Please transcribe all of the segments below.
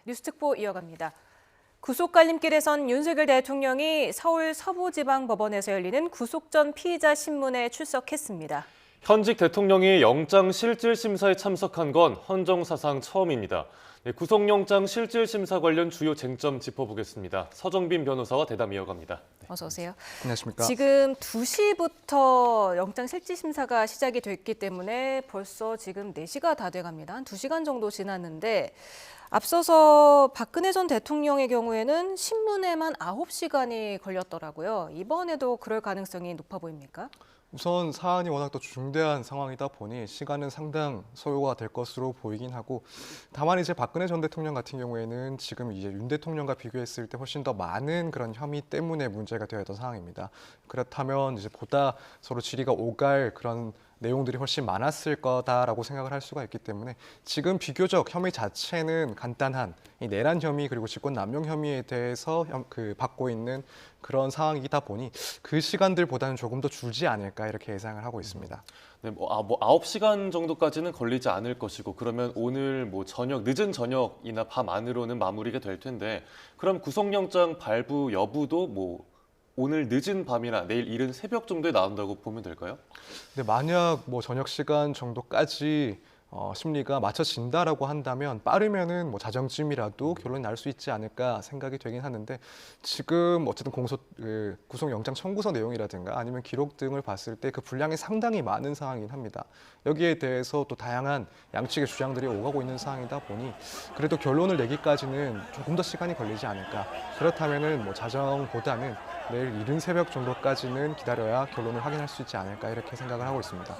뉴스특보 이어갑니다. 구속갈림길에선 윤석열 대통령이 서울 서부지방법원에서 열리는 구속 전 피의자 신문에 출석했습니다. 현직 대통령이 영장실질심사에 참석한 건 헌정사상 처음입니다. 구속영장 실질심사 관련 주요 쟁점 짚어보겠습니다. 서정빈 변호사와 대담 이어갑니다. 어서 오세요. 안녕하십니까. 지금 2시부터 영장실질심사가 시작이 됐기 때문에 벌써 지금 4시가 다 돼갑니다. 한 2시간 정도 지났는데 앞서서 박근혜 전 대통령의 경우에는 신문에만 9시간이 걸렸더라고요. 이번에도 그럴 가능성이 높아 보입니까? 우선 사안이 워낙 또 중대한 상황이다 보니 시간은 상당 소요가 될 것으로 보이긴 하고, 다만 이제 박근혜 전 대통령 같은 경우에는 지금 이제 윤 대통령과 비교했을 때 훨씬 더 많은 그런 혐의 때문에 문제가 되어 있던 상황입니다. 그렇다면 이제 보다 서로 질의가 오갈 그런 내용들이 훨씬 많았을 거다라고 생각을 할 수가 있기 때문에 지금 비교적 혐의 자체는 간단한 이 내란 혐의 그리고 직권남용 혐의에 대해서 받고 있는 그런 상황이다 보니 그 시간들보다는 조금 더 줄지 않을까 이렇게 예상을 하고 있습니다. 네, 9시간 정도까지는 걸리지 않을 것이고, 그러면 오늘 저녁, 늦은 저녁이나 밤 안으로는 마무리가 될 텐데, 그럼 구속영장 발부 여부도 오늘 늦은 밤이나 내일 이른 새벽 정도에 나온다고 보면 될까요? 근데 만약 저녁 시간 정도까지 심리가 맞춰진다라고 한다면 빠르면은 자정쯤이라도 결론이 날 수 있지 않을까 생각이 되긴 하는데, 지금 어쨌든 구속영장 청구서 내용이라든가 아니면 기록 등을 봤을 때 그 분량이 상당히 많은 상황이긴 합니다. 여기에 대해서 또 다양한 양측의 주장들이 오가고 있는 상황이다 보니 그래도 결론을 내기까지는 조금 더 시간이 걸리지 않을까. 그렇다면은 자정보다는 내일 이른 새벽 정도까지는 기다려야 결론을 확인할 수 있지 않을까 이렇게 생각을 하고 있습니다.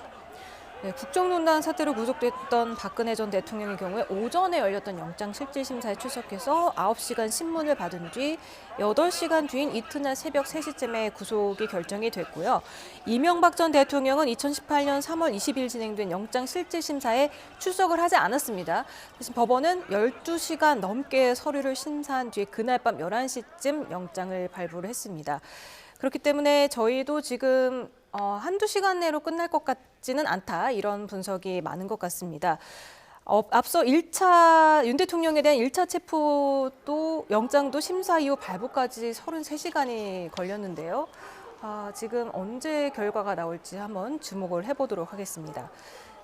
네, 국정농단 사태로 구속됐던 박근혜 전 대통령의 경우에 오전에 열렸던 영장실질심사에 출석해서 9시간 신문을 받은 뒤 8시간 뒤인 이튿날 새벽 3시쯤에 구속이 결정이 됐고요. 이명박 전 대통령은 2018년 3월 20일 진행된 영장실질심사에 출석을 하지 않았습니다. 대신 법원은 12시간 넘게 서류를 심사한 뒤에 그날 밤 11시쯤 영장을 발부를 했습니다. 그렇기 때문에 저희도 지금 한두 시간 내로 끝날 것 같지는 않다, 이런 분석이 많은 것 같습니다. 앞서 윤 대통령에 대한 1차 체포도 영장도 심사 이후 발부까지 33시간이 걸렸는데요. 지금 언제 결과가 나올지 한번 주목을 해보도록 하겠습니다.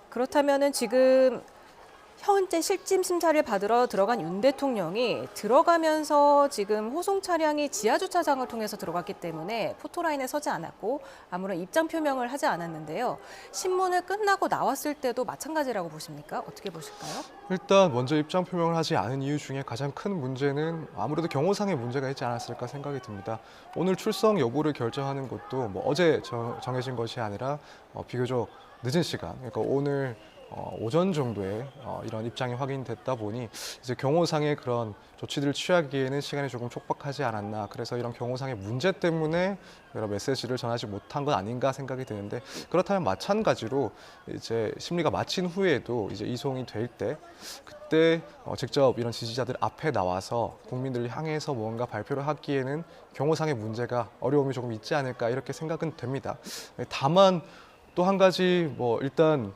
그렇다면은 지금 현재 실질 심사를 받으러 들어간 윤 대통령이 들어가면서 지금 호송 차량이 지하 주차장을 통해서 들어갔기 때문에 포토라인에 서지 않았고 아무런 입장 표명을 하지 않았는데요. 신문을 끝나고 나왔을 때도 마찬가지라고 보십니까? 어떻게 보실까요? 일단 먼저 입장 표명을 하지 않은 이유 중에 가장 큰 문제는 아무래도 경호상의 문제가 있지 않았을까 생각이 듭니다. 오늘 출석 여부를 결정하는 것도 어제 정해진 것이 아니라 비교적 늦은 시간, 그러니까 오늘 오전 정도에 이런 입장이 확인됐다 보니 이제 경호상의 그런 조치들을 취하기에는 시간이 조금 촉박하지 않았나. 그래서 이런 경호상의 문제 때문에 여러 메시지를 전하지 못한 건 아닌가 생각이 드는데, 그렇다면 마찬가지로 이제 심리가 마친 후에도 이제 이송이 될 때 그때 직접 이런 지지자들 앞에 나와서 국민들을 향해서 뭔가 발표를 하기에는 경호상의 문제가 어려움이 조금 있지 않을까 이렇게 생각은 됩니다. 다만 또 한 가지 일단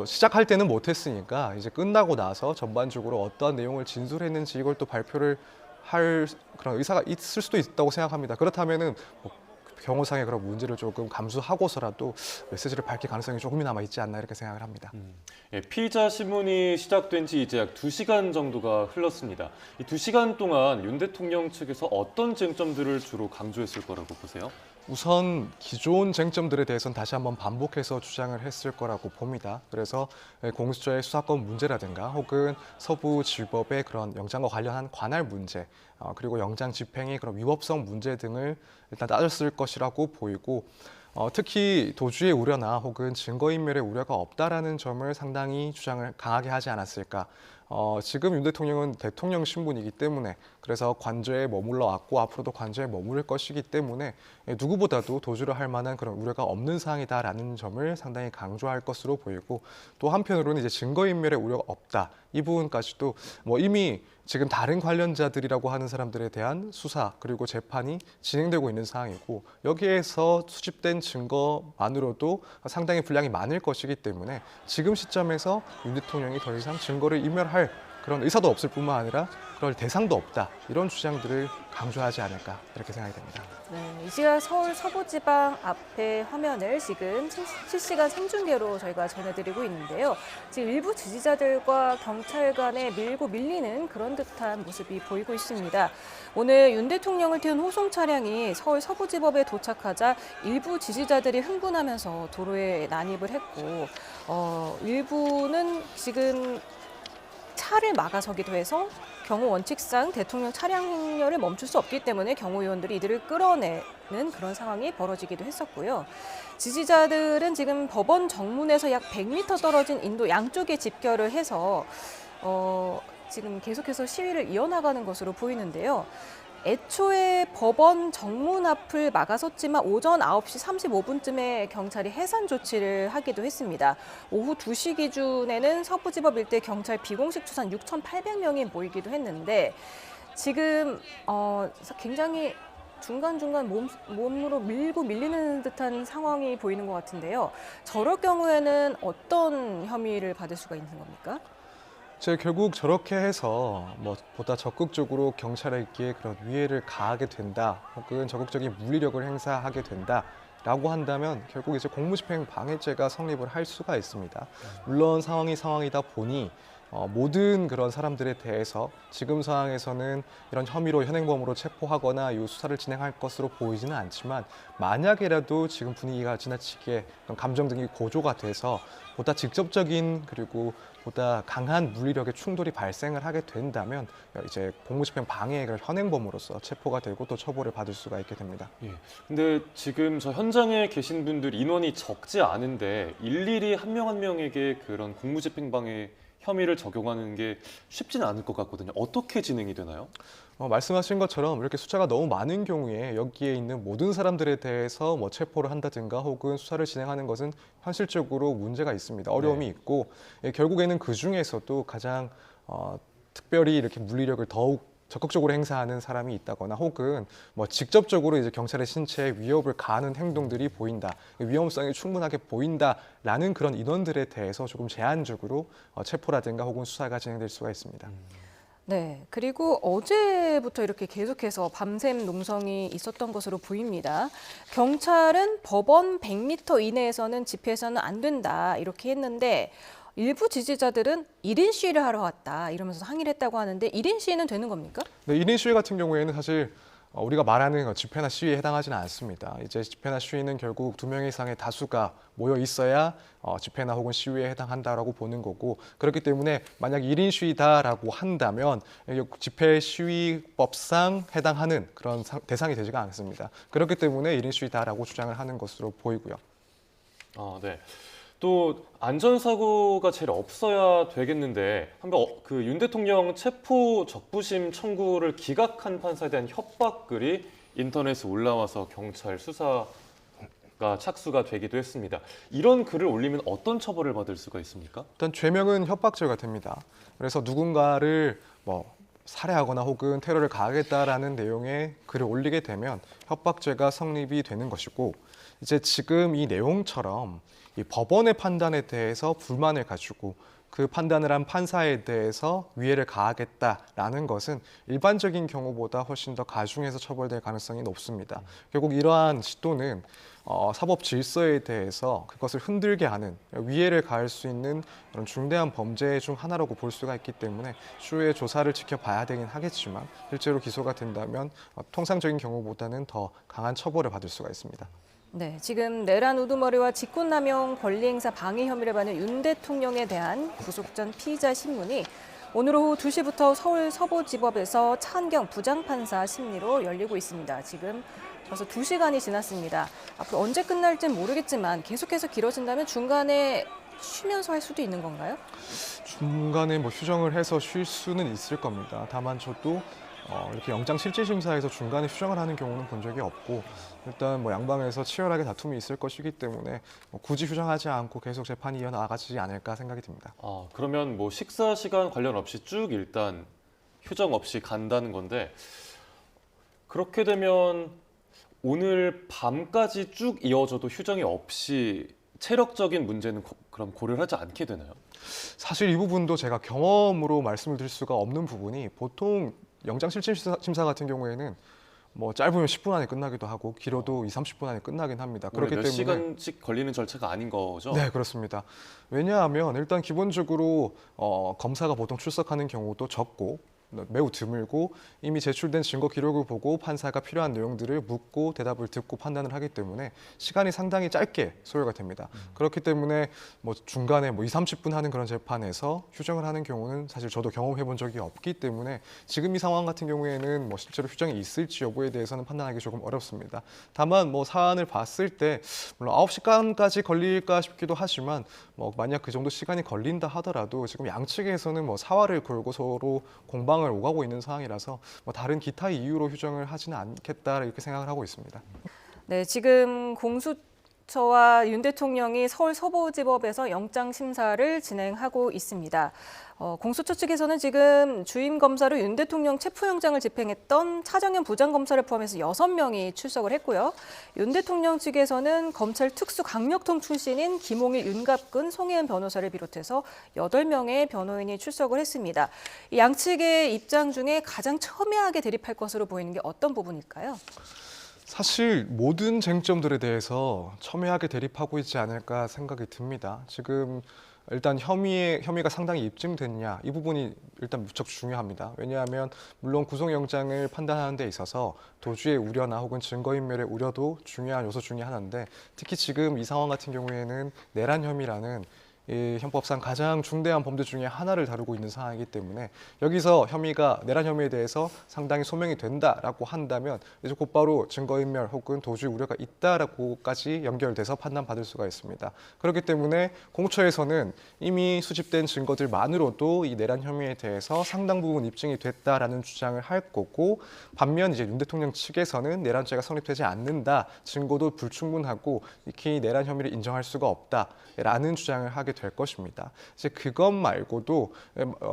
시작할 때는 못했으니까 이제 끝나고 나서 전반적으로 어떠한 내용을 진술했는지 이걸 또 발표를 할 그런 의사가 있을 수도 있다고 생각합니다. 그렇다면은 경호상의 그런 문제를 조금 감수하고서라도 메시지를 밝힐 가능성이 조금이나마 있지 않나 이렇게 생각을 합니다. 피의자 신문이 시작된 지 이제 약 2시간 정도가 흘렀습니다. 이 2시간 동안 윤 대통령 측에서 어떤 쟁점들을 주로 강조했을 거라고 보세요? 우선 기존 쟁점들에 대해서는 다시 한번 반복해서 주장을 했을 거라고 봅니다. 그래서 공수처의 수사권 문제라든가 혹은 서부지법의 그런 영장과 관련한 관할 문제, 그리고 영장 집행의 그런 위법성 문제 등을 일단 따졌을 것이라고 보이고, 특히 도주의 우려나 혹은 증거인멸의 우려가 없다라는 점을 상당히 주장을 강하게 하지 않았을까. 지금 윤 대통령은 대통령 신분이기 때문에, 그래서 관저에 머물러 왔고 앞으로도 관저에 머무를 것이기 때문에 누구보다도 도주를 할 만한 그런 우려가 없는 사항이다라는 점을 상당히 강조할 것으로 보이고, 또 한편으로는 이제 증거인멸의 우려가 없다, 이 부분까지도 이미 지금 다른 관련자들이라고 하는 사람들에 대한 수사 그리고 재판이 진행되고 있는 상황이고, 여기에서 수집된 증거만으로도 상당히 분량이 많을 것이기 때문에 지금 시점에서 윤 대통령이 더 이상 증거를 인멸할 그런 의사도 없을 뿐만 아니라 그럴 대상도 없다. 이런 주장들을 강조하지 않을까 이렇게 생각이 됩니다. 네, 이 시각 서울 서부지방 앞에 화면을 지금 실시간 생중계로 저희가 전해드리고 있는데요. 지금 일부 지지자들과 경찰 간에 밀고 밀리는 그런 듯한 모습이 보이고 있습니다. 오늘 윤 대통령을 태운 호송 차량이 서울 서부지법에 도착하자 일부 지지자들이 흥분하면서 도로에 난입을 했고 일부는 지금 차를 막아서기도 해서 경호 원칙상 대통령 차량 행렬을 멈출 수 없기 때문에 경호위원들이 이들을 끌어내는 그런 상황이 벌어지기도 했었고요. 지지자들은 지금 법원 정문에서 약 100m 떨어진 인도 양쪽에 집결을 해서 지금 계속해서 시위를 이어나가는 것으로 보이는데요. 애초에 법원 정문 앞을 막아섰지만 오전 9시 35분쯤에 경찰이 해산 조치를 하기도 했습니다. 오후 2시 기준에는 서부지법 일대 경찰 비공식 추산 6,800명이 모이기도 했는데 지금 굉장히 중간중간 몸으로 밀고 밀리는 듯한 상황이 보이는 것 같은데요. 저럴 경우에는 어떤 혐의를 받을 수가 있는 겁니까? 결국 저렇게 해서 보다 적극적으로 경찰에게 그런 위해를 가하게 된다, 혹은 적극적인 물리력을 행사하게 된다라고 한다면 결국 이제 공무집행 방해죄가 성립을 할 수가 있습니다. 물론 상황이 상황이다 보니 모든 그런 사람들에 대해서 지금 상황에서는 이런 혐의로 현행범으로 체포하거나 이 수사를 진행할 것으로 보이지는 않지만 만약이라도 지금 분위기가 지나치게 감정 등이 고조가 돼서 보다 직접적인 그리고 보다 강한 물리력의 충돌이 발생을 하게 된다면 이제 공무집행 방해가 현행범으로서 체포가 되고 또 처벌을 받을 수가 있게 됩니다. 예. 근데 지금 저 현장에 계신 분들 인원이 적지 않은데 일일이 한 명 한 명에게 그런 공무집행방해 혐의를 적용하는 게 쉽지는 않을 것 같거든요. 어떻게 진행이 되나요? 말씀하신 것처럼 이렇게 숫자가 너무 많은 경우에 여기에 있는 모든 사람들에 대해서 체포를 한다든가 혹은 수사를 진행하는 것은 현실적으로 문제가 있습니다. 어려움이 있고 결국에는 그 중에서도 가장 특별히 이렇게 물리력을 더욱 적극적으로 행사하는 사람이 있다거나 혹은 직접적으로 이제 경찰의 신체에 위협을 가하는 행동들이 보인다, 위험성이 충분하게 보인다라는 그런 인원들에 대해서 조금 제한적으로 체포라든가 혹은 수사가 진행될 수가 있습니다. 네, 그리고 어제부터 이렇게 계속해서 밤샘 농성이 있었던 것으로 보입니다. 경찰은 법원 100m 이내에서는 집회해서는 안 된다 이렇게 했는데 일부 지지자들은 1인 시위를 하러 왔다 이러면서 항의를 했다고 하는데 1인 시위는 되는 겁니까? 네, 1인 시위 같은 경우에는 사실 우리가 말하는 집회나 시위에 해당하지는 않습니다. 이제 집회나 시위는 결국 2명 이상의 다수가 모여 있어야 집회나 혹은 시위에 해당한다라고 보는 거고, 그렇기 때문에 만약 1인 시위다라고 한다면 집회 시위법상 해당하는 그런 대상이 되지가 않습니다. 그렇기 때문에 1인 시위다라고 주장을 하는 것으로 보이고요. 네. 또 안전사고가 제일 없어야 되겠는데 한번 그 윤 대통령 체포 적부심 청구를 기각한 판사에 대한 협박글이 인터넷에 올라와서 경찰 수사가 착수가 되기도 했습니다. 이런 글을 올리면 어떤 처벌을 받을 수가 있습니까? 일단 죄명은 협박죄가 됩니다. 그래서 누군가를 살해하거나 혹은 테러를 가하겠다라는 내용의 글을 올리게 되면 협박죄가 성립이 되는 것이고, 이제 지금 이 내용처럼 이 법원의 판단에 대해서 불만을 가지고 그 판단을 한 판사에 대해서 위해를 가하겠다라는 것은 일반적인 경우보다 훨씬 더 가중해서 처벌될 가능성이 높습니다. 결국 이러한 시도는 사법 질서에 대해서 그것을 흔들게 하는, 위해를 가할 수 있는 그런 중대한 범죄 중 하나라고 볼 수가 있기 때문에 추후에 조사를 지켜봐야 되긴 하겠지만 실제로 기소가 된다면 통상적인 경우보다는 더 강한 처벌을 받을 수가 있습니다. 네, 지금 내란 우두머리와 직권남용 권리행사 방해 혐의를 받는 윤 대통령에 대한 구속 전 피의자 신문이 오늘 오후 2시부터 서울 서부지법에서 차한경 부장판사 심리로 열리고 있습니다. 지금 벌써 2시간이 지났습니다. 앞으로 언제 끝날지는 모르겠지만 계속해서 길어진다면 중간에 쉬면서 할 수도 있는 건가요? 중간에 휴정을 해서 쉴 수는 있을 겁니다. 다만 저도 이렇게 영장실질심사에서 중간에 휴정을 하는 경우는 본 적이 없고, 일단 양방에서 치열하게 다툼이 있을 것이기 때문에 굳이 휴정하지 않고 계속 재판이 이어나가지 않을까 생각이 듭니다. 그러면 식사 시간 관련 없이 쭉 일단 휴정 없이 간다는 건데, 그렇게 되면 오늘 밤까지 쭉 이어져도 휴정이 없이 체력적인 문제는 그럼 고려를 하지 않게 되나요? 사실 이 부분도 제가 경험으로 말씀을 드릴 수가 없는 부분이 보통 영장실질심사 같은 경우에는 뭐 짧으면 10분 안에 끝나기도 하고 길어도 2, 30분 안에 끝나긴 합니다. 원래 그렇기 몇 때문에 시간씩 걸리는 절차가 아닌 거죠? 네, 그렇습니다. 왜냐하면 일단 기본적으로 검사가 보통 출석하는 경우도 적고 매우 드물고 이미 제출된 증거 기록을 보고 판사가 필요한 내용들을 묻고 대답을 듣고 판단을 하기 때문에 시간이 상당히 짧게 소요가 됩니다. 그렇기 때문에 뭐 중간에 뭐 2, 30분 하는 그런 재판에서 휴정을 하는 경우는 사실 저도 경험해 본 적이 없기 때문에 지금 이 상황 같은 경우에는 뭐 실제로 휴정이 있을지 여부에 대해서는 판단하기 조금 어렵습니다. 다만 뭐 사안을 봤을 때 물론 9시간까지 걸릴까 싶기도 하지만 뭐 만약 그 정도 시간이 걸린다 하더라도 지금 양측에서는 뭐 사활을 걸고 서로 공방을 오가고 있는 상황이라서 뭐 다른 기타 이유로 휴정을 하지는 않겠다 이렇게 생각을 하고 있습니다. 네, 지금 공수처와 윤 대통령이 서울 서부지법에서 영장 심사를 진행하고 있습니다. 공수처 측에서는 지금 주임 검사로 윤 대통령 체포영장을 집행했던 차정현 부장검사를 포함해서 6명이 출석을 했고요. 윤 대통령 측에서는 검찰 특수강력통 출신인 김홍일, 윤갑근, 송혜은 변호사를 비롯해서 8명의 변호인이 출석을 했습니다. 이 양측의 입장 중에 가장 첨예하게 대립할 것으로 보이는 게 어떤 부분일까요? 사실 모든 쟁점들에 대해서 첨예하게 대립하고 있지 않을까 생각이 듭니다. 지금 일단 혐의가 상당히 입증됐냐 이 부분이 일단 무척 중요합니다. 왜냐하면 물론 구속영장을 판단하는 데 있어서 도주의 우려나 혹은 증거인멸의 우려도 중요한 요소 중에 하나인데 특히 지금 이 상황 같은 경우에는 내란 혐의라는 이 형법상 가장 중대한 범죄 중에 하나를 다루고 있는 상황이기 때문에 여기서 내란 혐의에 대해서 상당히 소명이 된다라고 한다면 이제 곧바로 증거인멸 혹은 도주 우려가 있다라고까지 연결돼서 판단받을 수가 있습니다. 그렇기 때문에 공처에서는 이미 수집된 증거들만으로도 이 내란 혐의에 대해서 상당 부분 입증이 됐다라는 주장을 할 거고 반면 이제 윤 대통령 측에서는 내란죄가 성립되지 않는다, 증거도 불충분하고 익히 내란 혐의를 인정할 수가 없다라는 주장을 하게 될 것입니다. 이제 그것 말고도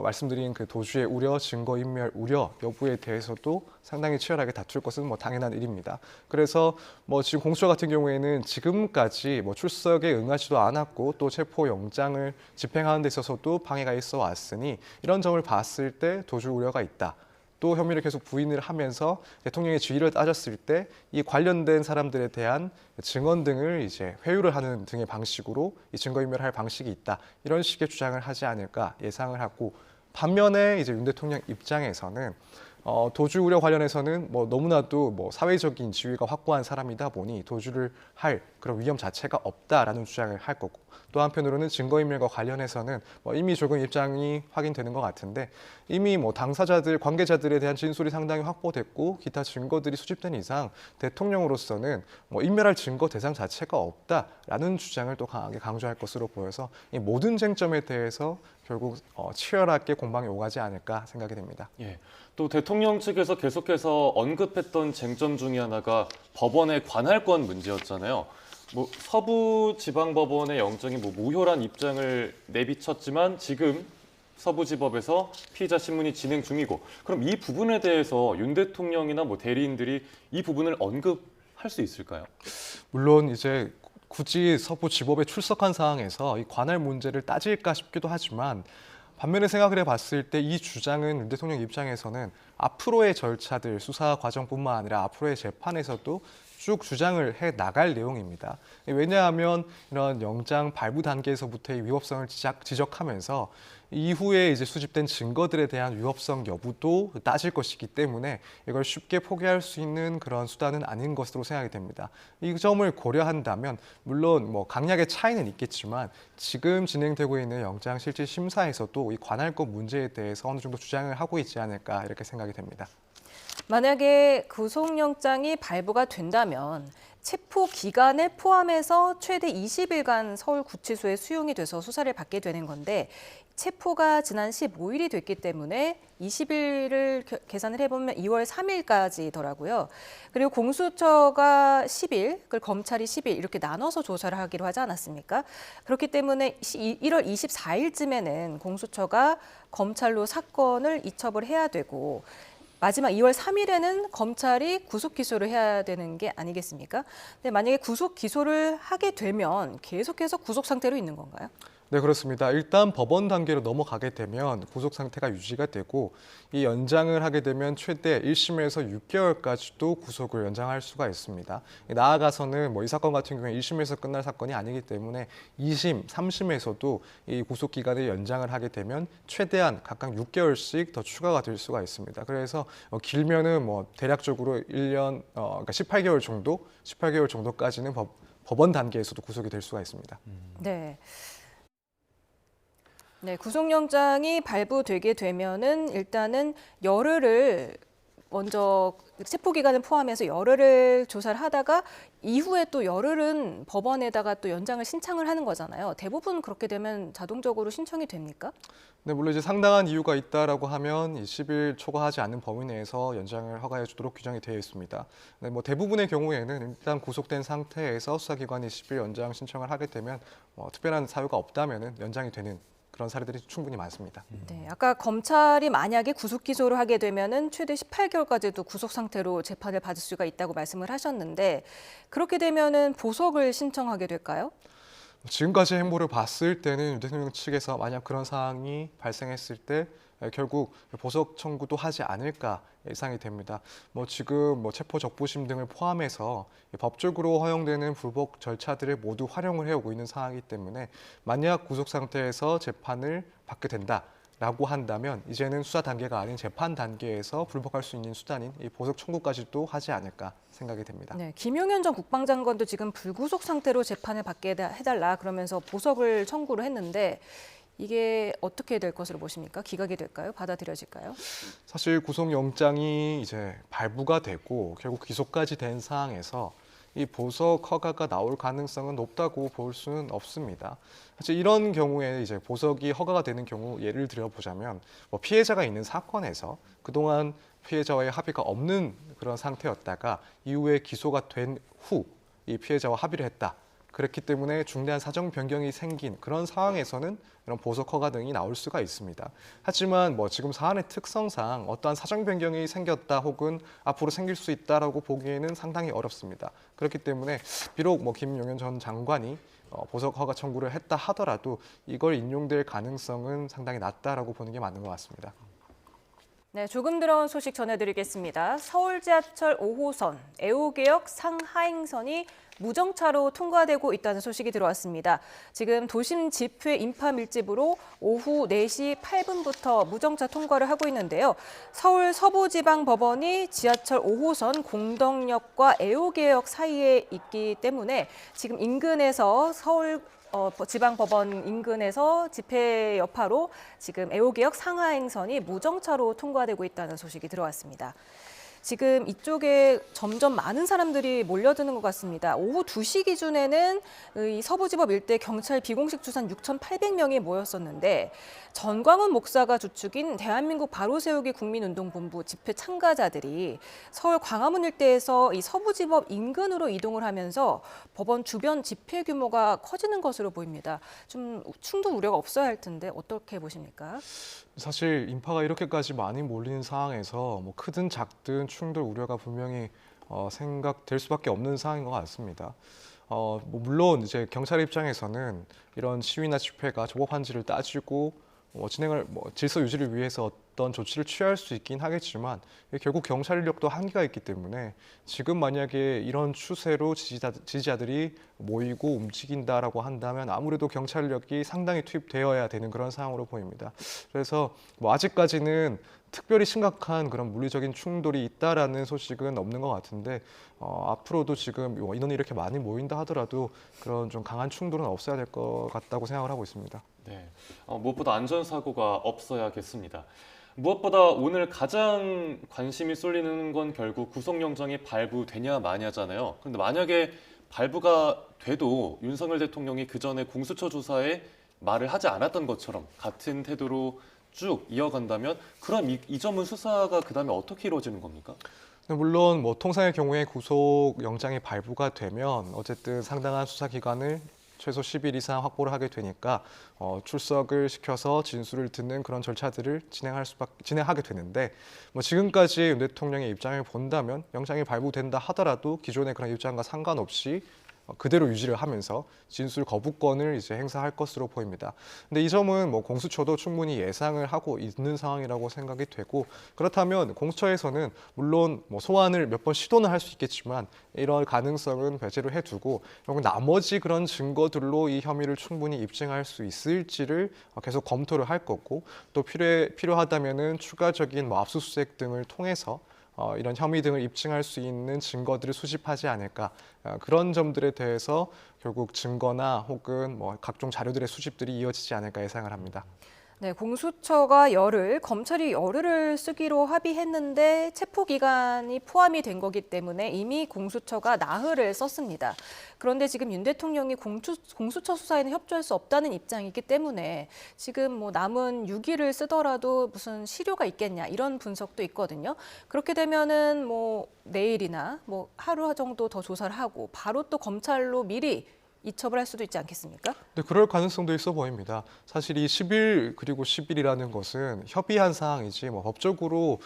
말씀드린 그 도주의 우려, 증거인멸 우려 여부에 대해서도 상당히 치열하게 다툴 것은 뭐 당연한 일입니다. 그래서 뭐 지금 공수처 같은 경우에는 지금까지 뭐 출석에 응하지도 않았고 또 체포 영장을 집행하는 데 있어서도 방해가 있어 왔으니 이런 점을 봤을 때 도주 우려가 있다. 또 혐의를 계속 부인을 하면서 대통령의 지위를 따졌을 때 이 관련된 사람들에 대한 증언 등을 이제 회유를 하는 등의 방식으로 이 증거인멸할 방식이 있다. 이런 식의 주장을 하지 않을까 예상을 하고 반면에 이제 윤 대통령 입장에서는 도주 우려 관련해서는 뭐 너무나도 뭐 사회적인 지위가 확고한 사람이다 보니 도주를 할 그런 위험 자체가 없다라는 주장을 할 거고 또 한편으로는 증거인멸과 관련해서는 뭐 이미 조금 입장이 확인되는 것 같은데 이미 뭐 당사자들, 관계자들에 대한 진술이 상당히 확보됐고 기타 증거들이 수집된 이상 대통령으로서는 뭐 인멸할 증거 대상 자체가 없다라는 주장을 또 강하게 강조할 것으로 보여서 이 모든 쟁점에 대해서 결국 치열하게 공방이 오가지 않을까 생각이 됩니다. 예. 또 대통령 측에서 계속해서 언급했던 쟁점 중에 하나가 법원의 관할권 문제였잖아요. 뭐 서부지방법원의 영장이 뭐 무효란 입장을 내비쳤지만 지금 서부지법에서 피의자 신문이 진행 중이고 그럼 이 부분에 대해서 윤 대통령이나 뭐 대리인들이 이 부분을 언급할 수 있을까요? 물론 이제 굳이 서부지법에 출석한 상황에서 이 관할 문제를 따질까 싶기도 하지만 반면에 생각을 해봤을 때 이 주장은 윤 대통령 입장에서는 앞으로의 절차들, 수사 과정뿐만 아니라 앞으로의 재판에서도 쭉 주장을 해 나갈 내용입니다. 왜냐하면 이런 영장 발부 단계에서부터의 위법성을 지적하면서 이후에 이제 수집된 증거들에 대한 위법성 여부도 따질 것이기 때문에 이걸 쉽게 포기할 수 있는 그런 수단은 아닌 것으로 생각이 됩니다. 이 점을 고려한다면 물론 뭐 강약의 차이는 있겠지만 지금 진행되고 있는 영장 실질 심사에서도 이 관할권 문제에 대해서 어느 정도 주장을 하고 있지 않을까 이렇게 생각이 됩니다. 만약에 구속영장이 발부가 된다면 체포 기간을 포함해서 최대 20일간 서울구치소에 수용이 돼서 수사를 받게 되는 건데 체포가 지난 15일이 됐기 때문에 20일을 계산을 해보면 2월 3일까지더라고요. 그리고 공수처가 10일, 그리고 검찰이 10일 이렇게 나눠서 조사를 하기로 하지 않았습니까? 그렇기 때문에 1월 24일쯤에는 공수처가 검찰로 사건을 이첩을 해야 되고 마지막 2월 3일에는 검찰이 구속 기소를 해야 되는 게 아니겠습니까? 근데 만약에 구속 기소를 하게 되면 계속해서 구속 상태로 있는 건가요? 네, 그렇습니다. 일단 법원 단계로 넘어가게 되면 구속 상태가 유지가 되고 이 연장을 하게 되면 최대 1심에서 6개월까지도 구속을 연장할 수가 있습니다. 나아가서는 뭐 이 사건 같은 경우에 1심에서 끝날 사건이 아니기 때문에 2심, 3심에서도 이 구속 기간을 연장을 하게 되면 최대한 각각 6개월씩 더 추가가 될 수가 있습니다. 그래서 길면은 뭐 대략적으로 1년, 그러니까 18개월 정도까지는 법원 단계에서도 구속이 될 수가 있습니다. 네. 네, 구속영장이 발부되게 되면은 일단은 열흘을 먼저 체포 기간을 포함해서 열흘을 조사를 하다가 이후에 또 열흘은 법원에다가 또 연장을 신청을 하는 거잖아요. 대부분 그렇게 되면 자동적으로 신청이 됩니까? 네, 물론 이제 상당한 이유가 있다라고 하면 이 10일 초과하지 않는 범위 내에서 연장을 허가해 주도록 규정이 되어 있습니다. 네, 뭐 대부분의 경우에는 일단 구속된 상태에서 수사기관이 10일 연장 신청을 하게 되면 특별한 사유가 없다면은 연장이 되는 그런 사례들이 충분히 많습니다. 네, 아까 검찰이 만약에 구속 기소를 하게 되면은 최대 18개월까지도 구속 상태로 재판을 받을 수가 있다고 말씀을 하셨는데 그렇게 되면은 보석을 신청하게 될까요? 지금까지 행보를 봤을 때는 윤 대통령 측에서 만약 그런 사항이 발생했을 때 결국 보석 청구도 하지 않을까 예상이 됩니다. 뭐 지금 뭐 체포 적부심 등을 포함해서 법적으로 허용되는 불복 절차들을 모두 활용을 해오고 있는 상황이기 때문에 만약 구속 상태에서 재판을 받게 된다라고 한다면 이제는 수사 단계가 아닌 재판 단계에서 불복할 수 있는 수단인 이 보석 청구까지도 하지 않을까 생각이 됩니다. 네, 김용현 전 국방장관도 지금 불구속 상태로 재판을 받게 해달라 그러면서 보석을 청구를 했는데 이게 어떻게 될 것으로 보십니까? 기각이 될까요? 받아들여질까요? 사실 구속영장이 이제 발부가 되고 결국 기소까지 된 상황에서 이 보석 허가가 나올 가능성은 높다고 볼 수는 없습니다. 사실 이런 경우에 이제 보석이 허가가 되는 경우 예를 들어 보자면 뭐 피해자가 있는 사건에서 그동안 피해자와의 합의가 없는 그런 상태였다가 이후에 기소가 된 후 이 피해자와 합의를 했다. 그렇기 때문에 중대한 사정 변경이 생긴 그런 상황에서는 이런 보석 허가 등이 나올 수가 있습니다. 하지만 뭐 지금 사안의 특성상 어떠한 사정 변경이 생겼다 혹은 앞으로 생길 수 있다라고 보기에는 상당히 어렵습니다. 그렇기 때문에 비록 뭐 김용현 전 장관이 보석 허가 청구를 했다 하더라도 이걸 인용될 가능성은 상당히 낮다라고 보는 게 맞는 것 같습니다. 네, 조금 들어온 소식 전해드리겠습니다. 서울 지하철 5호선 애호개역 상하행선이 무정차로 통과되고 있다는 소식이 들어왔습니다. 지금 도심 집회 인파 밀집으로 오후 4시 8분부터 무정차 통과를 하고 있는데요. 서울 서부지방법원이 지하철 5호선 공덕역과 애호개역 사이에 있기 때문에 지금 인근에서 서울 지방법원 인근에서 집회 여파로 지금 애호개역 상하행선이 무정차로 통과되고 있다는 소식이 들어왔습니다. 지금 이쪽에 점점 많은 사람들이 몰려드는 것 같습니다. 오후 2시 기준에는 이 서부지법 일대 경찰 비공식 추산 6,800명이 모였었는데 전광훈 목사가 주축인 대한민국 바로세우기 국민운동본부 집회 참가자들이 서울 광화문 일대에서 이 서부지법 인근으로 이동을 하면서 법원 주변 집회 규모가 커지는 것으로 보입니다. 좀 충돌 우려가 없어야 할 텐데 어떻게 보십니까? 사실 인파가 이렇게까지 많이 몰리는 상황에서 뭐 크든 작든 충돌 우려가 분명히 생각될 수밖에 없는 상황인 것 같습니다. 뭐 물론 이제 경찰 입장에서는 이런 시위나 집회가 적법한지를 따지고 진행을 질서 유지를 위해서 어떤 조치를 취할 수 있긴 하겠지만 결국 경찰 인력도 한계가 있기 때문에 지금 만약에 이런 추세로 지지자들이 모이고 움직인다라고 한다면 아무래도 경찰력이 상당히 투입되어야 되는 그런 상황으로 보입니다. 그래서 아직까지는 특별히 심각한 그런 물리적인 충돌이 있다라는 소식은 없는 것 같은데 앞으로도 지금 인원이 이렇게 많이 모인다 하더라도 그런 좀 강한 충돌은 없어야 될 것 같다고 생각을 하고 있습니다. 네, 무엇보다 안전사고가 없어야겠습니다. 무엇보다 오늘 가장 관심이 쏠리는 건 결국 구속영장이 발부되냐 마냐잖아요. 그런데 만약에 발부가 돼도 윤석열 대통령이 그 전에 공수처 조사에 말을 하지 않았던 것처럼 같은 태도로 쭉 이어간다면 그럼 이 점은 수사가 그다음에 어떻게 이루어지는 겁니까? 물론 통상의 경우에 구속영장이 발부가 되면 어쨌든 상당한 수사 기간을 최소 10일 이상 확보를 하게 되니까 출석을 시켜서 진술을 듣는 그런 절차들을 진행하게 되는데 지금까지 윤 대통령의 입장을 본다면 영장이 발부된다 하더라도 기존의 그런 입장과 상관없이 그대로 유지를 하면서 진술 거부권을 이제 행사할 것으로 보입니다. 근데 이 점은 뭐 공수처도 충분히 예상을 하고 있는 상황이라고 생각이 되고, 그렇다면 공수처에서는 물론 뭐 소환을 몇 번 시도는 할 수 있겠지만 이런 가능성은 배제를 해두고 나머지 그런 증거들로 이 혐의를 충분히 입증할 수 있을지를 계속 검토를 할 거고, 또 필요하다면은 추가적인 뭐 압수수색 등을 통해서 이런 혐의 등을 입증할 수 있는 증거들을 수집하지 않을까, 그런 점들에 대해서 결국 증거나 혹은 뭐 각종 자료들의 수집들이 이어지지 않을까 예상을 합니다. 네, 공수처가 열흘, 검찰이 열흘을 쓰기로 합의했는데 체포 기간이 포함이 된 거기 때문에 이미 공수처가 나흘을 썼습니다. 그런데 지금 윤 대통령이 공수처 수사에는 협조할 수 없다는 입장이기 때문에 지금 뭐 남은 6일을 쓰더라도 무슨 실효가 있겠냐 이런 분석도 있거든요. 그렇게 되면은 뭐 내일이나 뭐 하루 정도 더 조사를 하고 바로 또 검찰로 미리 이첩을 할 수도 있지 않겠습니까? 네, 그럴 가능성도 있어 보입니다. 사실 이 10일 그리고 10일이라는 것은 협의한 사항이지 뭐 법적으로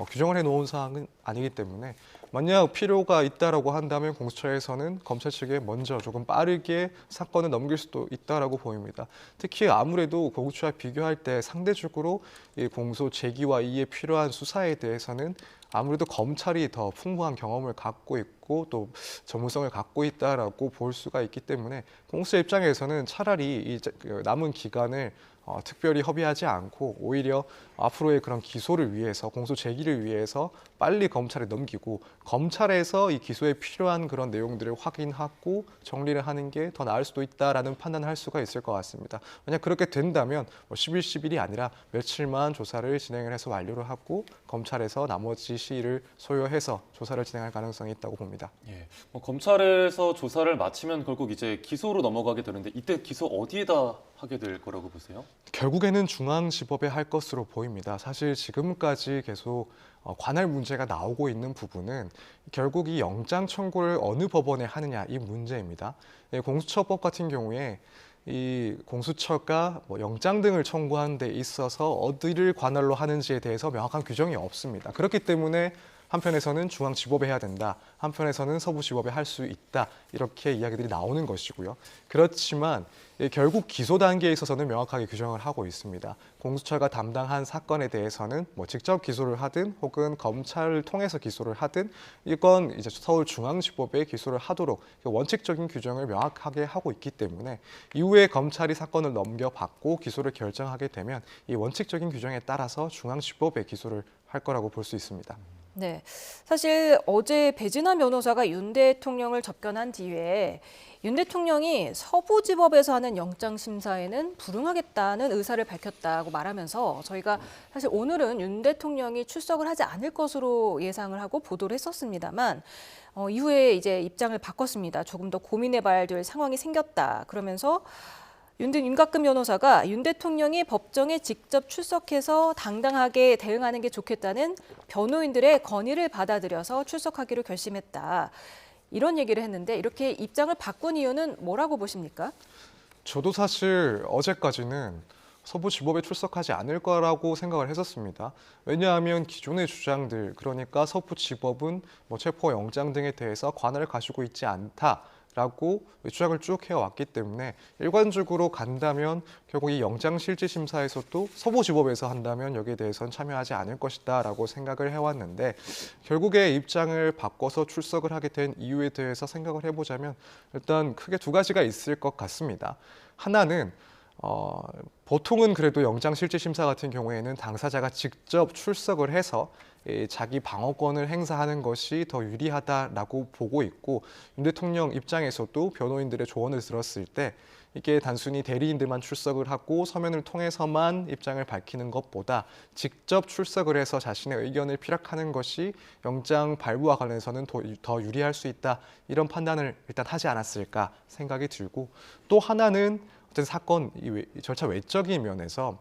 규정을 해놓은 사항은 아니기 때문에 만약 필요가 있다라고 한다면 공수처에서는 검찰 측에 먼저 조금 빠르게 사건을 넘길 수도 있다라고 보입니다. 특히 아무래도 공수처와 비교할 때 상대적으로 이 공소 제기와 이에 필요한 수사에 대해서는 아무래도 검찰이 더 풍부한 경험을 갖고 있고 또 전문성을 갖고 있다라고 볼 수가 있기 때문에 공수처 입장에서는 차라리 이 남은 기간을 특별히 협의하지 않고 오히려 앞으로의 그런 기소를 위해서, 공소 제기를 위해서 빨리 검찰에 넘기고 검찰에서 이 기소에 필요한 그런 내용들을 확인하고 정리를 하는 게 더 나을 수도 있다라는 판단을 할 수가 있을 것 같습니다. 만약 그렇게 된다면 10일, 10일이 아니라 며칠만 조사를 진행을 해서 완료를 하고 검찰에서 나머지 시일을 소요해서 조사를 진행할 가능성이 있다고 봅니다. 예, 뭐 검찰에서 조사를 마치면 결국 이제 기소로 넘어가게 되는데 이때 기소 어디에다 하게 될 거라고 보세요? 결국에는 중앙지법에 할 것으로 보입니다. 사실 지금까지 계속 관할 문제가 나오고 있는 부분은 결국 이 영장 청구를 어느 법원에 하느냐 이 문제입니다. 공수처법 같은 경우에 이 공수처가 뭐 영장 등을 청구하는 데 있어서 어디를 관할로 하는지에 대해서 명확한 규정이 없습니다. 그렇기 때문에 한편에서는 중앙지법에 해야 된다, 한편에서는 서부지법에 할 수 있다, 이렇게 이야기들이 나오는 것이고요. 그렇지만 결국 기소 단계에 있어서는 명확하게 규정을 하고 있습니다. 공수처가 담당한 사건에 대해서는 뭐 직접 기소를 하든 혹은 검찰을 통해서 기소를 하든 이건 이제 서울중앙지법에 기소를 하도록 원칙적인 규정을 명확하게 하고 있기 때문에 이후에 검찰이 사건을 넘겨받고 기소를 결정하게 되면 이 원칙적인 규정에 따라서 중앙지법에 기소를 할 거라고 볼 수 있습니다. 네, 사실 어제 배진환 변호사가 윤 대통령을 접견한 뒤에 윤 대통령이 서부지법에서 하는 영장심사에는 불응하겠다는 의사를 밝혔다고 말하면서 저희가 사실 오늘은 윤 대통령이 출석을 하지 않을 것으로 예상을 하고 보도를 했었습니다만 이후에 이제 입장을 바꿨습니다. 조금 더 고민해봐야 될 상황이 생겼다. 그러면서 윤갑근 변호사가 윤 대통령이 법정에 직접 출석해서 당당하게 대응하는 게 좋겠다는 변호인들의 건의를 받아들여서 출석하기로 결심했다. 이런 얘기를 했는데 이렇게 입장을 바꾼 이유는 뭐라고 보십니까? 저도 사실 어제까지는 서부지법에 출석하지 않을 거라고 생각을 했었습니다. 왜냐하면 기존의 주장들, 그러니까 서부지법은 뭐 체포영장 등에 대해서 관할을 가지고 있지 않다라고 주장을 쭉 해왔기 때문에 일관적으로 간다면 결국 이 영장실질심사에서도 서부지법에서 한다면 여기에 대해서는 참여하지 않을 것이다 라고 생각을 해왔는데, 결국에 입장을 바꿔서 출석을 하게 된 이유에 대해서 생각을 해보자면 일단 크게 두 가지가 있을 것 같습니다. 하나는 보통은 그래도 영장실질심사 같은 경우에는 당사자가 직접 출석을 해서 자기 방어권을 행사하는 것이 더 유리하다라고 보고 있고, 윤 대통령 입장에서도 변호인들의 조언을 들었을 때 이게 단순히 대리인들만 출석을 하고 서면을 통해서만 입장을 밝히는 것보다 직접 출석을 해서 자신의 의견을 피력하는 것이 영장 발부와 관련해서는 더 유리할 수 있다, 이런 판단을 일단 하지 않았을까 생각이 들고, 또 하나는 어쨌든 사건 절차 외적인 면에서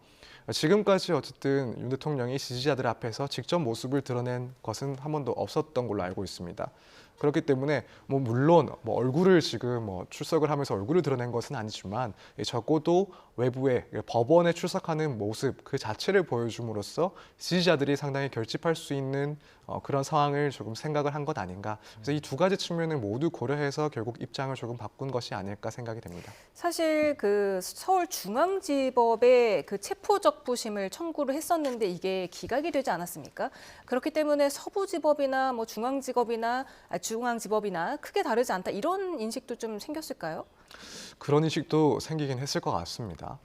지금까지 어쨌든 윤 대통령이 지지자들 앞에서 직접 모습을 드러낸 것은 한 번도 없었던 걸로 알고 있습니다. 그렇기 때문에 뭐 물론 뭐 얼굴을 지금 뭐 출석을 하면서 얼굴을 드러낸 것은 아니지만 적어도 외부에 법원에 출석하는 모습 그 자체를 보여줌으로써 지지자들이 상당히 결집할 수 있는 그런 상황을 조금 생각을 한 것 아닌가. 그래서 이 두 가지 측면을 모두 고려해서 결국 입장을 조금 바꾼 것이 아닐까 생각이 됩니다. 사실 그 서울중앙지법에 그 체포적부심을 청구를 했었는데 이게 기각이 되지 않았습니까? 그렇기 때문에 서부지법이나 뭐 중앙지법이나 크게 다르지 않다 이런 인식도 좀 생겼을까요? 그런 인식도 생기긴 했을 것 같습니다.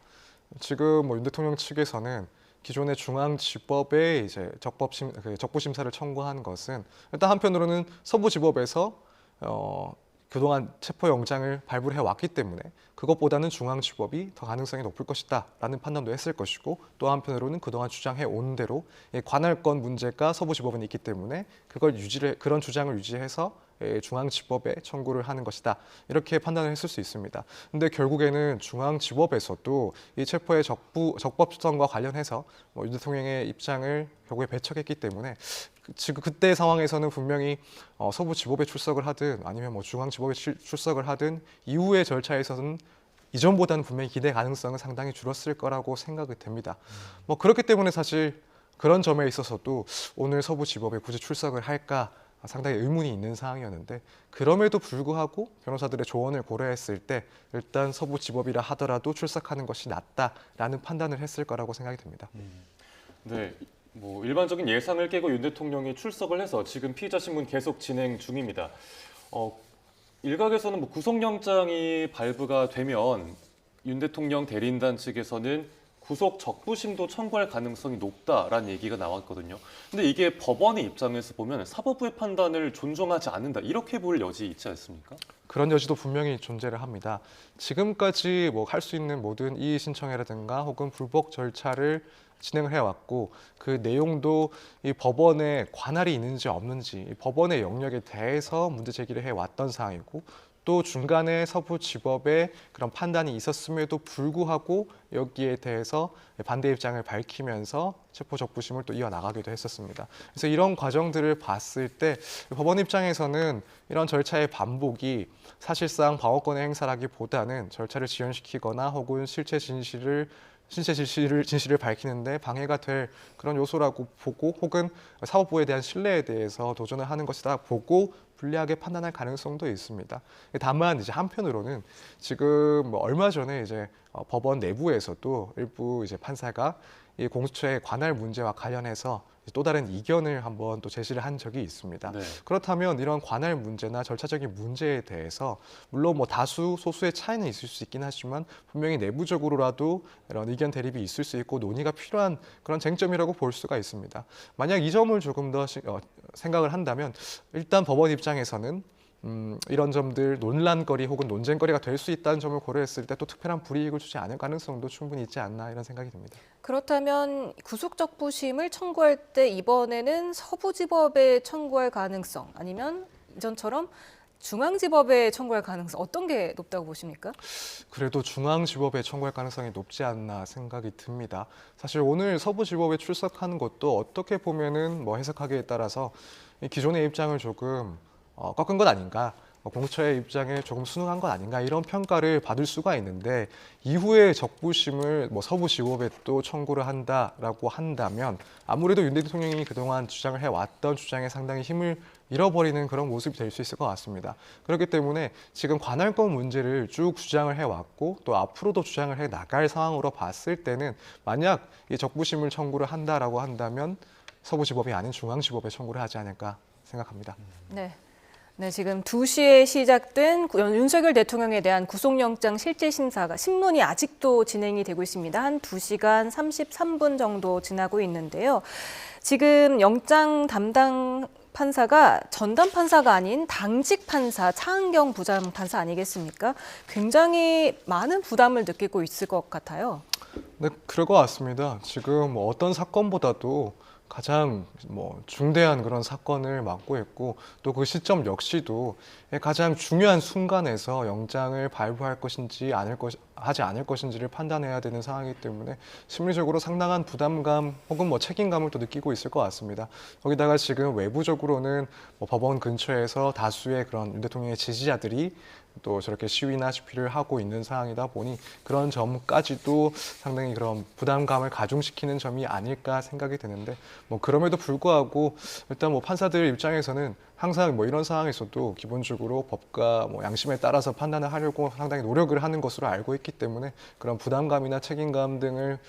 지금 뭐 윤 대통령 측에서는 기존의 중앙지법에 이제 적부심사를 청구한 것은 일단 한편으로는 서부지법에서 그동안 체포영장을 발부를 해왔기 때문에 그것보다는 중앙지법이 더 가능성이 높을 것이다라는 판단도 했을 것이고 또 한편으로는 그동안 주장해온 대로 관할권 문제가 서부지법은 있기 때문에 그런 주장을 유지해서 중앙지법에 청구를 하는 것이다 이렇게 판단을 했을 수 있습니다. 근데 결국에는 중앙지법에서도 이 체포의 적법성과 관련해서 윤 대통령의 입장을 결국에 배척했기 때문에 지금 그때 상황에서는 분명히 서부지법에 출석을 하든 아니면 뭐 중앙지법에 출석을 하든 이후의 절차에서는 이전보다는 분명히 기대 가능성은 상당히 줄었을 거라고 생각이 됩니다. 뭐 그렇기 때문에 사실 그런 점에 있어서도 오늘 서부지법에 굳이 출석을 할까 상당히 의문이 있는 상황이었는데 그럼에도 불구하고 변호사들의 조언을 고려했을 때 일단 서부지법이라 하더라도 출석하는 것이 낫다라는 판단을 했을 거라고 생각이 됩니다. 네, 뭐 일반적인 예상을 깨고 윤 대통령이 출석을 해서 지금 피의자 신문 계속 진행 중입니다. 일각에서는 뭐 구속영장이 발부가 되면 윤 대통령 대리인단 측에서는 구속 적부심도 청구할 가능성이 높다라는 얘기가 나왔거든요. 근데 이게 법원의 입장에서 보면 사법부의 판단을 존중하지 않는다 이렇게 볼 여지 있지 않습니까? 그런 여지도 분명히 존재를 합니다. 지금까지 뭐 할 수 있는 모든 이의 신청이라든가 혹은 불복 절차를 진행을 해왔고 그 내용도 이 법원에 관할이 있는지 없는지 이 법원의 영역에 대해서 문제 제기를 해왔던 사항이고 또 중간에 서부지법의 그런 판단이 있었음에도 불구하고 여기에 대해서 반대 입장을 밝히면서 체포적부심을 또 이어나가기도 했었습니다. 그래서 이런 과정들을 봤을 때 법원 입장에서는 이런 절차의 반복이 사실상 방어권의 행사라기보다는 절차를 지연시키거나 혹은 진실을 밝히는데 방해가 될 그런 요소라고 보고 혹은 사법부에 대한 신뢰에 대해서 도전을 하는 것이다 보고 불리하게 판단할 가능성도 있습니다. 다만 이제 한편으로는 지금 뭐 얼마 전에 이제 법원 내부에서도 일부 이제 판사가 이 공수처의 관할 문제와 관련해서 또 다른 이견을 한번 또 제시를 한 적이 있습니다. 네. 그렇다면 이런 관할 문제나 절차적인 문제에 대해서 물론 뭐 다수 소수의 차이는 있을 수 있긴 하지만 분명히 내부적으로라도 이런 의견 대립이 있을 수 있고 논의가 필요한 그런 쟁점이라고 볼 수가 있습니다. 만약 이 점을 조금 더 생각을 한다면 일단 법원 입장에서는 이런 점들 논란거리 혹은 논쟁거리가 될 수 있다는 점을 고려했을 때 또 특별한 불이익을 주지 않을 가능성도 충분히 있지 않나 이런 생각이 듭니다. 그렇다면 구속적부심을 청구할 때 이번에는 서부지법에 청구할 가능성 아니면 이전처럼 중앙지법에 청구할 가능성 어떤 게 높다고 보십니까? 그래도 중앙지법에 청구할 가능성이 높지 않나 생각이 듭니다. 사실 오늘 서부지법에 출석하는 것도 어떻게 보면은 뭐 해석하기에 따라서 기존의 입장을 조금 꺾은 것 아닌가, 공수처의 입장에 조금 순응한 것 아닌가 이런 평가를 받을 수가 있는데 이후에 적부심을 뭐 서부지법에 또 청구를 한다라고 한다면 아무래도 윤 대통령이 그동안 주장을 해왔던 주장에 상당히 힘을 잃어버리는 그런 모습이 될 수 있을 것 같습니다. 그렇기 때문에 지금 관할권 문제를 쭉 주장을 해왔고 또 앞으로도 주장을 해 나갈 상황으로 봤을 때는 만약 이 적부심을 청구를 한다라고 한다면 서부지법이 아닌 중앙지법에 청구를 하지 않을까 생각합니다. 네. 네, 지금 2시에 시작된 윤석열 대통령에 대한 구속영장 실질심사가 신문이 아직도 진행이 되고 있습니다. 한 2시간 33분 정도 지나고 있는데요. 지금 영장 담당 판사가 전담 판사가 아닌 당직 판사 차은경 부장판사 아니겠습니까? 굉장히 많은 부담을 느끼고 있을 것 같아요. 네, 그럴 것 같습니다. 지금 뭐 어떤 사건보다도 가장 중대한 그런 사건을 맡고 있고 또 그 시점 역시도 가장 중요한 순간에서 영장을 발부할 것인지 하지 않을 것인지를 판단해야 되는 상황이기 때문에 심리적으로 상당한 부담감 혹은 뭐 책임감을 또 느끼고 있을 것 같습니다. 거기다가 지금 외부적으로는 뭐 법원 근처에서 다수의 그런 윤 대통령의 지지자들이 또 저렇게 시위나 집회를 하고 있는 상황이다 보니 그런 점까지도 상당히 그런 부담감을 가중시키는 점이 아닐까 생각이 드는데 뭐 그럼에도 불구하고 일단 뭐 판사들 입장에서는 항상 뭐 이런 상황에서도 기본적으로 법과 뭐 양심에 따라서 판단을 하려고 상당히 노력을 하는 것으로 알고 있기 때문에 그런 부담감이나 책임감 등을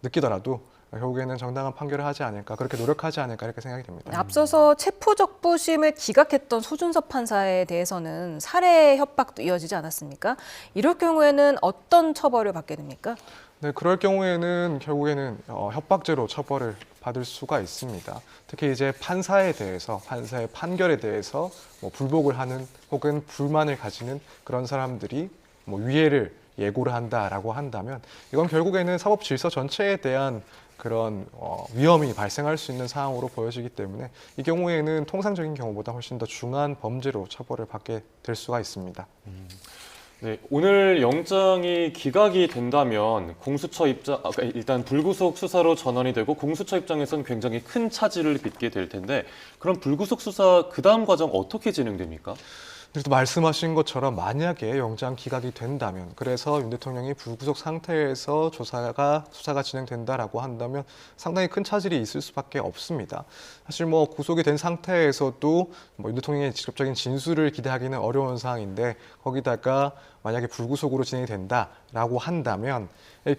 느끼더라도 결국에는 정당한 판결을 하지 않을까, 그렇게 노력하지 않을까 이렇게 생각이 됩니다. 앞서서 체포적부심을 기각했던 소준섭 판사에 대해서는 살해 협박도 이어지지 않았습니까? 이럴 경우에는 어떤 처벌을 받게 됩니까? 네, 그럴 경우에는 결국에는 협박죄로 처벌을 받을 수가 있습니다. 특히 이제 판사에 대해서, 판사의 판결에 대해서 뭐 불복을 하는 혹은 불만을 가지는 그런 사람들이 뭐 위해를 예고를 한다라고 한다면 이건 결국에는 사법 질서 전체에 대한 그런 위험이 발생할 수 있는 상황으로 보여지기 때문에 이 경우에는 통상적인 경우보다 훨씬 더 중한 범죄로 처벌을 받게 될 수가 있습니다. 네, 오늘 영장이 기각이 된다면 공수처 입장, 일단 불구속 수사로 전환이 되고 공수처 입장에서는 굉장히 큰 차질을 빚게 될 텐데 그럼 불구속 수사 그 다음 과정 어떻게 진행됩니까? 또 말씀하신 것처럼 만약에 영장 기각이 된다면 그래서 윤 대통령이 불구속 상태에서 수사가 진행된다라고 한다면 상당히 큰 차질이 있을 수밖에 없습니다. 사실 뭐 구속이 된 상태에서도 뭐 윤 대통령의 직접적인 진술을 기대하기는 어려운 상황인데 거기다가 만약에 불구속으로 진행이 된다라고 한다면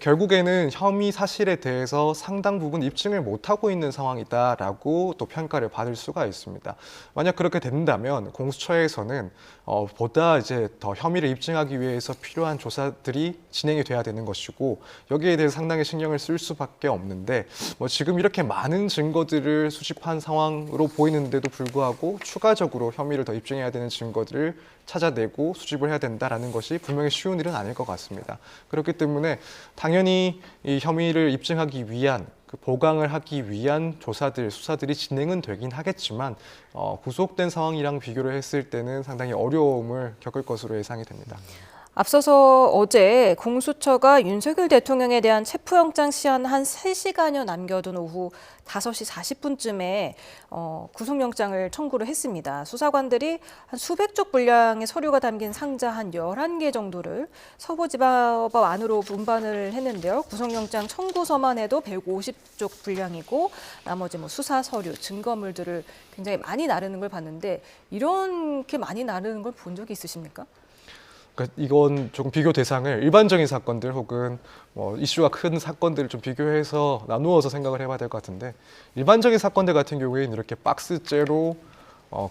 결국에는 혐의 사실에 대해서 상당 부분 입증을 못하고 있는 상황이다라고 또 평가를 받을 수가 있습니다. 만약 그렇게 된다면 공수처에서는 보다 이제 더 혐의를 입증하기 위해서 필요한 조사들이 진행이 돼야 되는 것이고 여기에 대해서 상당히 신경을 쓸 수밖에 없는데 뭐 지금 이렇게 많은 증거들을 수집한 상황으로 보이는데도 불구하고 추가적으로 혐의를 더 입증해야 되는 증거들을 찾아내고 수집을 해야 된다라는 것이 분명히 쉬운 일은 아닐 것 같습니다. 그렇기 때문에 당연히 이 혐의를 입증하기 위한 보강을 하기 위한 수사들이 진행은 되긴 하겠지만 구속된 상황이랑 비교를 했을 때는 상당히 어려움을 겪을 것으로 예상이 됩니다. 앞서서 어제 공수처가 윤석열 대통령에 대한 체포영장 시한 한 3시간여 남겨둔 오후 5시 40분쯤에 구속영장을 청구를 했습니다. 수사관들이 한 수백 쪽 분량의 서류가 담긴 상자 한 11개 정도를 서부지법 안으로 운반을 했는데요. 구속영장 청구서만 해도 150쪽 분량이고 나머지 뭐 수사 서류, 증거물들을 굉장히 많이 나르는 걸 봤는데 이렇게 많이 나르는 걸 본 적이 있으십니까? 이건 조금 비교 대상을 일반적인 사건들 혹은 뭐 이슈가 큰 사건들을 좀 비교해서 나누어서 생각을 해봐야 될 것 같은데 일반적인 사건들 같은 경우에는 이렇게 박스째로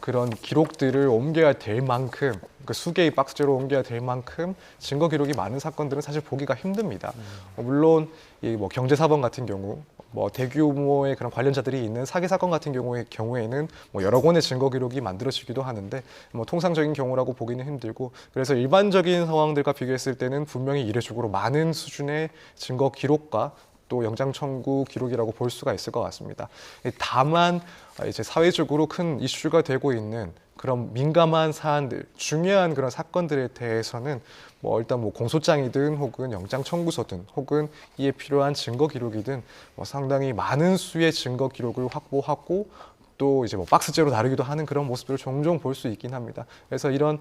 그런 기록들을 옮겨야 될 만큼 수개의 박스째로 옮겨야 될 만큼 증거 기록이 많은 사건들은 사실 보기가 힘듭니다. 물론 이 뭐 경제사범 같은 경우 뭐 대규모의 그런 관련자들이 있는 사기 사건 같은 경우에는 뭐 여러 권의 증거 기록이 만들어지기도 하는데 뭐 통상적인 경우라고 보기는 힘들고 그래서 일반적인 상황들과 비교했을 때는 분명히 이례적으로 많은 수준의 증거 기록과 또 영장 청구 기록이라고 볼 수가 있을 것 같습니다. 다만 이제 사회적으로 큰 이슈가 되고 있는 그런 민감한 사안들, 중요한 그런 사건들에 대해서는 뭐 일단 뭐 공소장이든 혹은 영장 청구서든 혹은 이에 필요한 증거 기록이든 뭐 상당히 많은 수의 증거 기록을 확보하고 또 이제 뭐 박스째로 다루기도 하는 그런 모습들을 종종 볼 수 있긴 합니다. 그래서 이런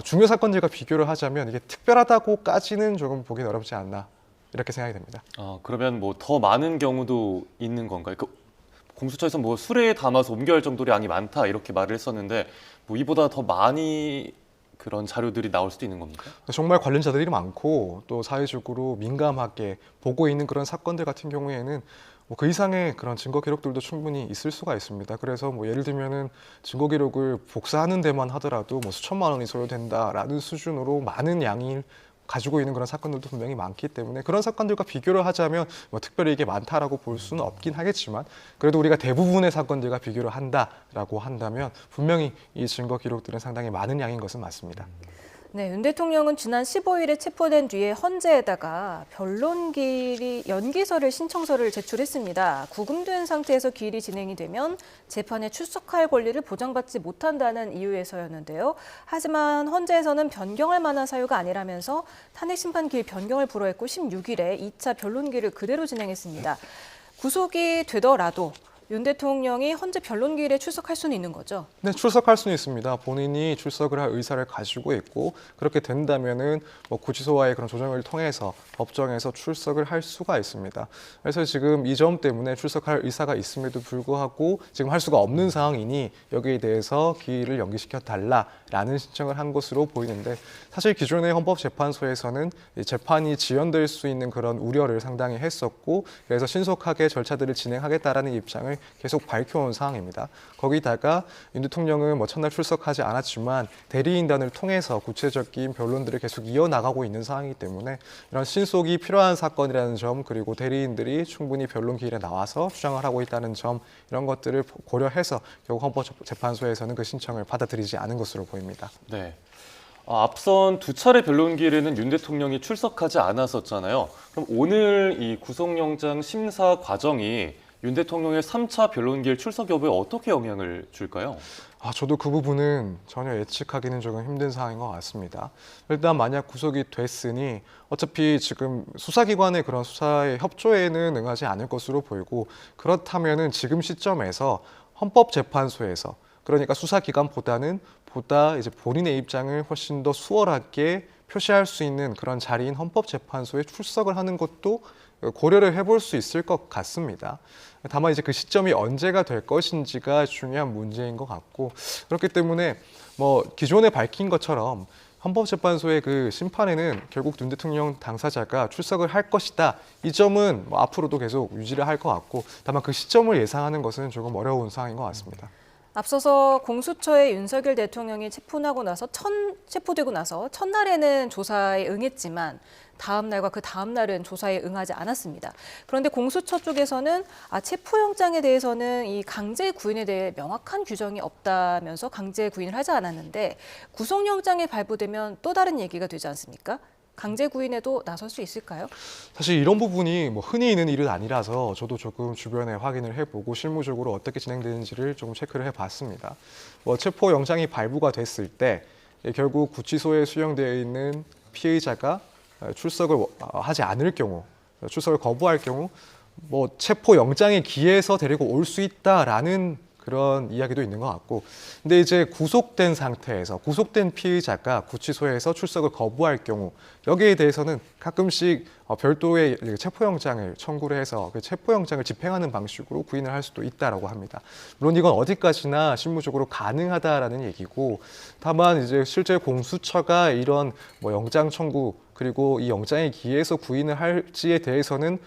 중요 사건들과 비교를 하자면 이게 특별하다고까지는 조금 보기는 어렵지 않나 이렇게 생각이 됩니다. 그러면 뭐 더 많은 경우도 있는 건가요? 공수처에서 뭐 수레에 담아서 옮겨야 할 정도로 양이 많다 이렇게 말을 했었는데 뭐 이보다 더 많이 그런 자료들이 나올 수도 있는 겁니까? 정말 관련자들이 많고 또 사회적으로 민감하게 보고 있는 그런 사건들 같은 경우에는 뭐 그 이상의 그런 증거 기록들도 충분히 있을 수가 있습니다. 그래서 뭐 예를 들면은 증거 기록을 복사하는 데만 하더라도 뭐 수천만 원이 소요된다라는 수준으로 많은 양이 가지고 있는 그런 사건들도 분명히 많기 때문에 그런 사건들과 비교를 하자면 뭐 특별히 이게 많다라고 볼 수는 없긴 하겠지만 그래도 우리가 대부분의 사건들과 비교를 한다라고 한다면 분명히 이 증거 기록들은 상당히 많은 양인 것은 맞습니다. 네, 윤 대통령은 지난 15일에 체포된 뒤에 헌재에다가 변론기일 연기서를 신청서를 제출했습니다. 구금된 상태에서 기일이 진행이 되면 재판에 출석할 권리를 보장받지 못한다는 이유에서였는데요. 하지만 헌재에서는 변경할 만한 사유가 아니라면서 탄핵심판 기일 변경을 불허했고 16일에 2차 변론기일을 그대로 진행했습니다. 구속이 되더라도 윤 대통령이 헌재 변론기일에 출석할 수는 있는 거죠? 네, 출석할 수는 있습니다. 본인이 출석을 할 의사를 가지고 있고 그렇게 된다면은 구치소와의 그런 조정을 통해서 법정에서 출석을 할 수가 있습니다. 그래서 지금 이 점 때문에 출석할 의사가 있음에도 불구하고 지금 할 수가 없는 상황이니 여기에 대해서 기일을 연기시켜 달라라는 신청을 한 것으로 보이는데 사실 기존의 헌법재판소에서는 재판이 지연될 수 있는 그런 우려를 상당히 했었고 그래서 신속하게 절차들을 진행하겠다라는 입장을 계속 밝혀온 상황입니다. 거기다가 윤 대통령은 첫날 출석하지 않았지만 대리인단을 통해서 구체적인 변론들을 계속 이어나가고 있는 상황이기 때문에 이런 신속이 필요한 사건이라는 점 그리고 대리인들이 충분히 변론 기일에 나와서 주장을 하고 있다는 점 이런 것들을 고려해서 결국 헌법재판소에서는 그 신청을 받아들이지 않은 것으로 보입니다. 네. 앞선 두 차례 변론기일에는 윤 대통령이 출석하지 않았었잖아요. 그럼 오늘 이 구속영장 심사 과정이 윤 대통령의 3차 변론기일 출석 여부에 어떻게 영향을 줄까요? 저도 그 부분은 전혀 예측하기는 조금 힘든 상황인 것 같습니다. 일단 만약 구속이 됐으니 어차피 지금 수사기관의 그런 수사의 협조에는 응하지 않을 것으로 보이고 그렇다면은 지금 시점에서 헌법재판소에서 그러니까 수사기관보다는 보다 이제 본인의 입장을 훨씬 더 수월하게 표시할 수 있는 그런 자리인 헌법재판소에 출석을 하는 것도 고려를 해볼 수 있을 것 같습니다. 다만 이제 그 시점이 언제가 될 것인지가 중요한 문제인 것 같고 그렇기 때문에 기존에 밝힌 것처럼 헌법재판소의 그 심판에는 결국 윤 대통령 당사자가 출석을 할 것이다. 이 점은 앞으로도 계속 유지를 할 것 같고 다만 그 시점을 예상하는 것은 조금 어려운 상황인 것 같습니다. 앞서서 공수처에 윤석열 대통령이 체포되고 나서 첫날에는 조사에 응했지만 다음 날과 그 다음 날은 조사에 응하지 않았습니다. 그런데 공수처 쪽에서는 체포영장에 대해서는 이 강제 구인에 대해 명확한 규정이 없다면서 강제 구인을 하지 않았는데 구속영장이 발부되면 또 다른 얘기가 되지 않습니까? 강제 구인에도 나설 수 있을까요? 사실 이런 부분이 흔히 있는 일은 아니라서 저도 조금 주변에 확인을 해보고 실무적으로 어떻게 진행되는지를 조금 체크를 해봤습니다. 체포 영장이 발부가 됐을 때 결국 구치소에 수용되어 있는 피의자가 출석을 하지 않을 경우, 출석을 거부할 경우 체포 영장에 기해서 데리고 올 수 있다라는 그런 이야기도 있는 것 같고 근데 이제 구속된 상태에서 구속된 피의자가 구치소에서 출석을 거부할 경우 여기에 대해서는 가끔씩 별도의 체포영장을 청구를 해서 그 체포영장을 집행하는 방식으로 구인을 할 수도 있다라고 합니다. 물론 이건 어디까지나 실무적으로 가능하다라는 얘기고 다만 이제 실제 공수처가 이런 영장 청구 그리고 이 영장에 기해서 구인을 할지에 대해서는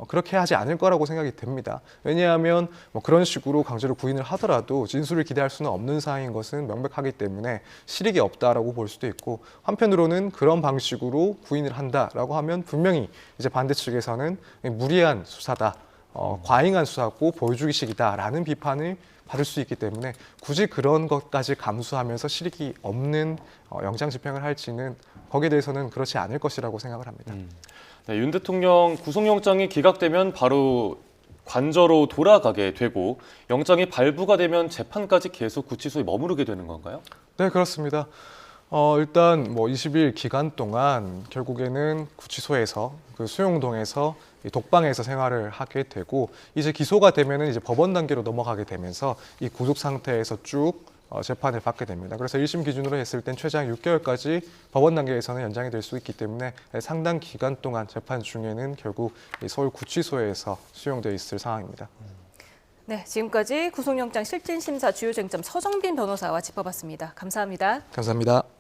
그렇게 하지 않을 거라고 생각이 됩니다. 왜냐하면 그런 식으로 강제로 구인을 하더라도 진술을 기대할 수는 없는 사항인 것은 명백하기 때문에 실익이 없다라고 볼 수도 있고 한편으로는 그런 방식으로 구인을 한다라고 하면 분명히 이제 반대 측에서는 무리한 수사다, 과잉한 수사고 보여주기식이다라는 비판을 받을 수 있기 때문에 굳이 그런 것까지 감수하면서 실익이 없는 영장 집행을 할지는 거기에 대해서는 그렇지 않을 것이라고 생각을 합니다. 네, 윤 대통령 구속영장이 기각되면 바로 관저로 돌아가게 되고 영장이 발부가 되면 재판까지 계속 구치소에 머무르게 되는 건가요? 네, 그렇습니다. 일단 20일 기간 동안 결국에는 구치소에서 그 수용동에서 독방에서 생활을 하게 되고 이제 기소가 되면은 이제 법원 단계로 넘어가게 되면서 이 구속 상태에서 쭉 재판을 받게 됩니다. 그래서 1심 기준으로 했을 땐 최장 6개월까지 법원 단계에서는 연장이 될 수 있기 때문에 상당 기간 동안 재판 중에는 결국 서울 구치소에서 수용되어 있을 상황입니다. 네, 지금까지 구속영장 실질심사 주요 쟁점 서정빈 변호사와 짚어봤습니다. 감사합니다. 감사합니다.